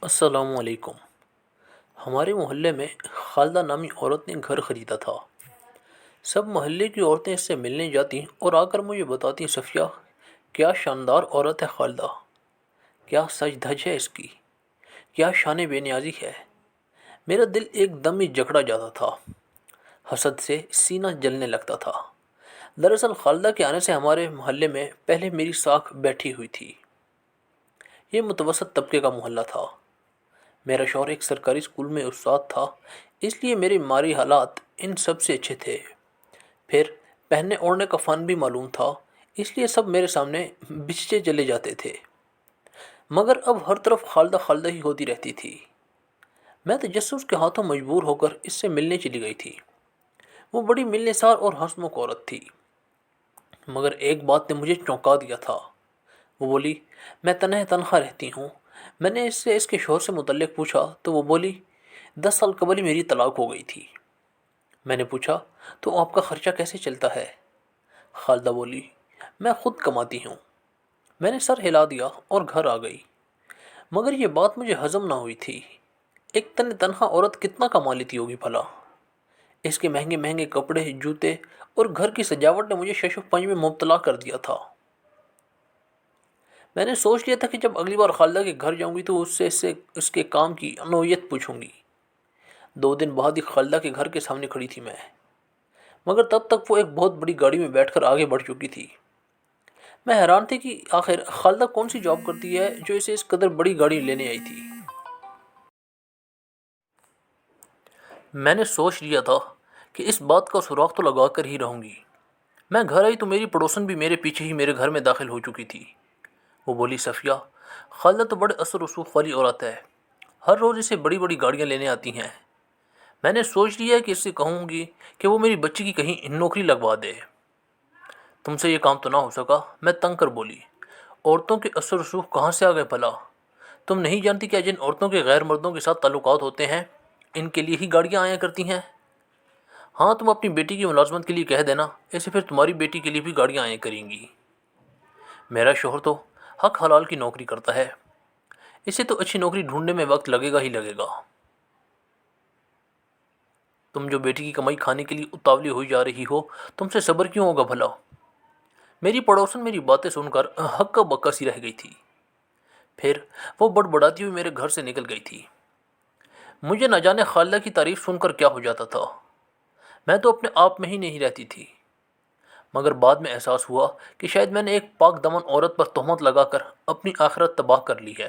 السلام علیکم۔ ہمارے محلے میں خالدہ نامی عورت نے گھر خریدا تھا۔ سب محلے کی عورتیں اس سے ملنے جاتی اور آ کر مجھے بتاتی، صفیہ کیا شاندار عورت ہے خالدہ، کیا سج دھج ہے اس کی، کیا شان بے نیازی ہے۔ میرا دل ایک دم ہی جکڑا جاتا تھا، حسد سے سینہ جلنے لگتا تھا۔ دراصل خالدہ کے آنے سے ہمارے محلے میں پہلے میری ساکھ بیٹھی ہوئی تھی۔ یہ متوسط طبقے کا محلہ تھا۔ میرا شوہر ایک سرکاری اسکول میں استاد تھا، اس لیے میرے مالی حالات ان سب سے اچھے تھے۔ پھر پہننے اوڑھنے کا فن بھی معلوم تھا، اس لیے سب میرے سامنے بچتے چلے جاتے تھے۔ مگر اب ہر طرف خالدہ خالدہ ہی ہوتی رہتی تھی۔ میں تجسس کے ہاتھوں مجبور ہو کر اس سے ملنے چلی گئی تھی۔ وہ بڑی ملنسار اور ہنسمکھ عورت تھی، مگر ایک بات نے مجھے چونکا دیا تھا۔ وہ بولی، میں تنہا رہتی ہوں۔ میں نے اس کے شوہر سے متعلق پوچھا تو وہ بولی، 10 سال قبل ہی میری طلاق ہو گئی تھی۔ میں نے پوچھا، تو آپ کا خرچہ کیسے چلتا ہے؟ خالدہ بولی، میں خود کماتی ہوں۔ میں نے سر ہلا دیا اور گھر آ گئی، مگر یہ بات مجھے ہضم نہ ہوئی تھی۔ ایک تنہا عورت کتنا کما لیتی ہوگی بھلا؟ اس کے مہنگے مہنگے کپڑے، جوتے اور گھر کی سجاوٹ نے مجھے شش و پنج میں مبتلا کر دیا تھا۔ میں نے سوچ لیا تھا کہ جب اگلی بار خالدہ کے گھر جاؤں گی تو اس کے کام کی نوعیت پوچھوں گی۔ 2 دن بعد ہی خالدہ کے گھر کے سامنے کھڑی تھی میں، مگر تب تک وہ ایک بہت بڑی گاڑی میں بیٹھ کر آگے بڑھ چکی تھی۔ میں حیران تھی کہ آخر خالدہ کون سی جاب کرتی ہے جو اسے اس قدر بڑی گاڑی لینے آئی تھی۔ میں نے سوچ لیا تھا کہ اس بات کا سراغ تو لگا کر ہی رہوں گی۔ میں گھر آئی تو میری پڑوسن بھی میرے پیچھے ہی میرے گھر میں داخل ہو چکی تھی۔ وہ بولی، صفیہ خالدہ تو بڑے اثر رسوخ والی عورت ہے، ہر روز اسے بڑی بڑی گاڑیاں لینے آتی ہیں۔ میں نے سوچ لیا کہ اس سے کہوں گی کہ وہ میری بچی کی کہیں نوکری لگوا دے۔ تم سے یہ کام تو نہ ہو سکا، میں تنگ کر بولی۔ عورتوں کے اثر رسوخ کہاں سے آ گئے بھلا؟ تم نہیں جانتی کیا جن عورتوں کے غیر مردوں کے ساتھ تعلقات ہوتے ہیں ان کے لیے ہی گاڑیاں آیا کرتی ہیں؟ ہاں، تم اپنی بیٹی کی ملازمت کے لیے کہہ دینا، ایسے پھر تمہاری بیٹی کے لیے بھی گاڑیاں آیا کریں گی۔ میرا شوہر تو حق حلال کی نوکری کرتا ہے، اسے تو اچھی نوکری ڈھونڈنے میں وقت لگے گا ہی لگے گا۔ تم جو بیٹی کی کمائی کھانے کے لیے اتاولی ہوئی جا رہی ہو، تم سے صبر کیوں ہوگا بھلا؟ میری پڑوسن میری باتیں سن کر ہکا بکا سی رہ گئی تھی۔ پھر وہ بڑبڑاتی ہوئی میرے گھر سے نکل گئی تھی۔ مجھے نہ جانے خالدہ کی تعریف سن کر کیا ہو جاتا تھا۔ میں تو اپنے آپ میں ہی نہیں رہتی تھی، مگر بعد میں احساس ہوا کہ شاید میں نے ایک پاک دمن عورت پر تہمت لگا کر اپنی آخرت تباہ کر لی ہے۔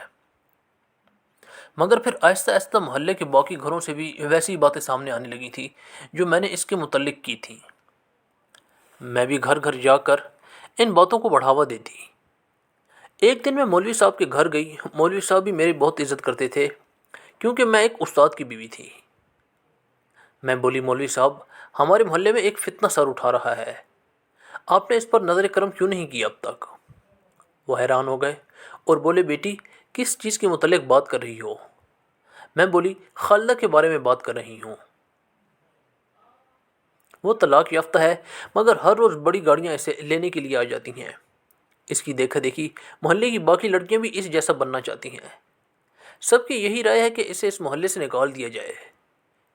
مگر پھر آہستہ آہستہ محلے کے باقی گھروں سے بھی ویسی باتیں سامنے آنے لگی تھی جو میں نے اس کے متعلق کی تھیں۔ میں بھی گھر گھر جا کر ان باتوں کو بڑھاوا دیتی۔ ایک دن میں مولوی صاحب کے گھر گئی۔ مولوی صاحب بھی میری بہت عزت کرتے تھے کیونکہ میں ایک استاد کی بیوی تھی۔ میں بولی، مولوی صاحب ہمارے محلے میں ایک فتنہ سر اٹھا رہا ہے، آپ نے اس پر نظر کرم کیوں نہیں کیا اب تک؟ وہ حیران ہو گئے اور بولے، بیٹی کس چیز کے متعلق بات کر رہی ہو؟ میں بولی، خالدہ کے بارے میں بات کر رہی ہوں۔ وہ طلاق یافتہ ہے، مگر ہر روز بڑی گاڑیاں اسے لینے کے لیے آ جاتی ہیں۔ اس کی دیکھا دیکھی محلے کی باقی لڑکیاں بھی اس جیسا بننا چاہتی ہیں۔ سب کی یہی رائے ہے کہ اسے اس محلے سے نکال دیا جائے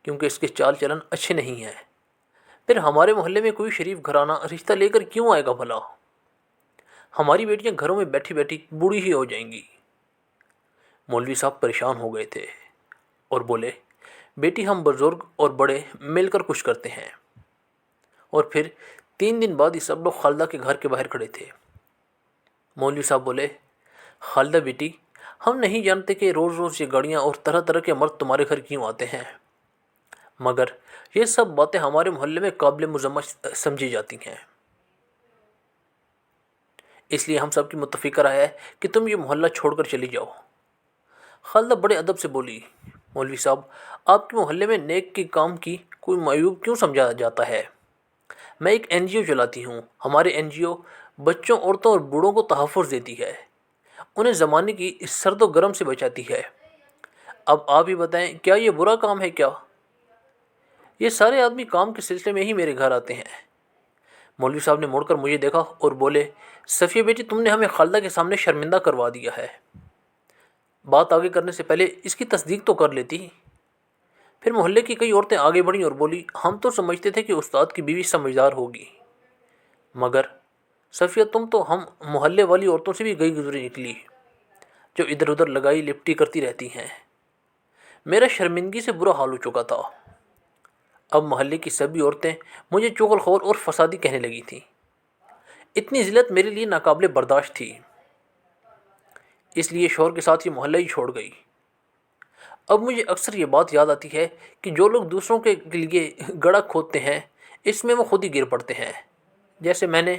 کیونکہ اس کے چال چلن اچھے نہیں ہیں۔ پھر ہمارے محلے میں کوئی شریف گھرانہ رشتہ لے کر کیوں آئے گا بھلا؟ ہماری بیٹیاں گھروں میں بیٹھی بیٹھی بوڑھی ہی ہو جائیں گی۔ مولوی صاحب پریشان ہو گئے تھے اور بولے، بیٹی ہم بزرگ اور بڑے مل کر کچھ کرتے ہیں۔ اور پھر 3 دن بعد ہی سب لوگ خالدہ کے گھر کے باہر کھڑے تھے۔ مولوی صاحب بولے، خالدہ بیٹی ہم نہیں جانتے کہ روز روز یہ گاڑیاں اور طرح طرح کے مرد تمہارے گھر کیوں آتے ہیں، مگر یہ سب باتیں ہمارے محلے میں قابل مذمت سمجھی جاتی ہیں۔ اس لیے ہم سب کی متفقہ رائے ہے کہ تم یہ محلہ چھوڑ کر چلی جاؤ۔ خالدہ بڑے ادب سے بولی، مولوی صاحب آپ کے محلے میں نیک کے کام کی کوئی معیوب کیوں سمجھا جاتا ہے؟ میں ایک NGO چلاتی ہوں۔ ہمارے NGO بچوں، عورتوں اور بوڑھوں کو تحفظ دیتی ہے، انہیں زمانے کی اس سرد و گرم سے بچاتی ہے۔ اب آپ ہی بتائیں، کیا یہ برا کام ہے کیا؟ یہ سارے آدمی کام کے سلسلے میں ہی میرے گھر آتے ہیں۔ مولوی صاحب نے مڑ کر مجھے دیکھا اور بولے، صفیہ بیٹی تم نے ہمیں خالدہ کے سامنے شرمندہ کروا دیا ہے۔ بات آگے کرنے سے پہلے اس کی تصدیق تو کر لیتی۔ پھر محلے کی کئی عورتیں آگے بڑھیں اور بولی، ہم تو سمجھتے تھے کہ استاد کی بیوی سمجھدار ہوگی، مگر صفیہ تم تو ہم محلے والی عورتوں سے بھی گئی گزری نکلی، جو ادھر ادھر لگائی لپٹی کرتی رہتی ہیں۔ میرا شرمندگی سے برا حال ہو چکا تھا۔ اب محلے کی سبھی عورتیں مجھے چغل خور اور فسادی کہنے لگی تھیں۔ اتنی ذلت میرے لیے ناقابل برداشت تھی، اس لیے شوہر کے ساتھ یہ محلہ ہی چھوڑ گئی۔ اب مجھے اکثر یہ بات یاد آتی ہے کہ جو لوگ دوسروں کے لیے گڑھا کھودتے ہیں، اس میں وہ خود ہی گر پڑتے ہیں، جیسے میں نے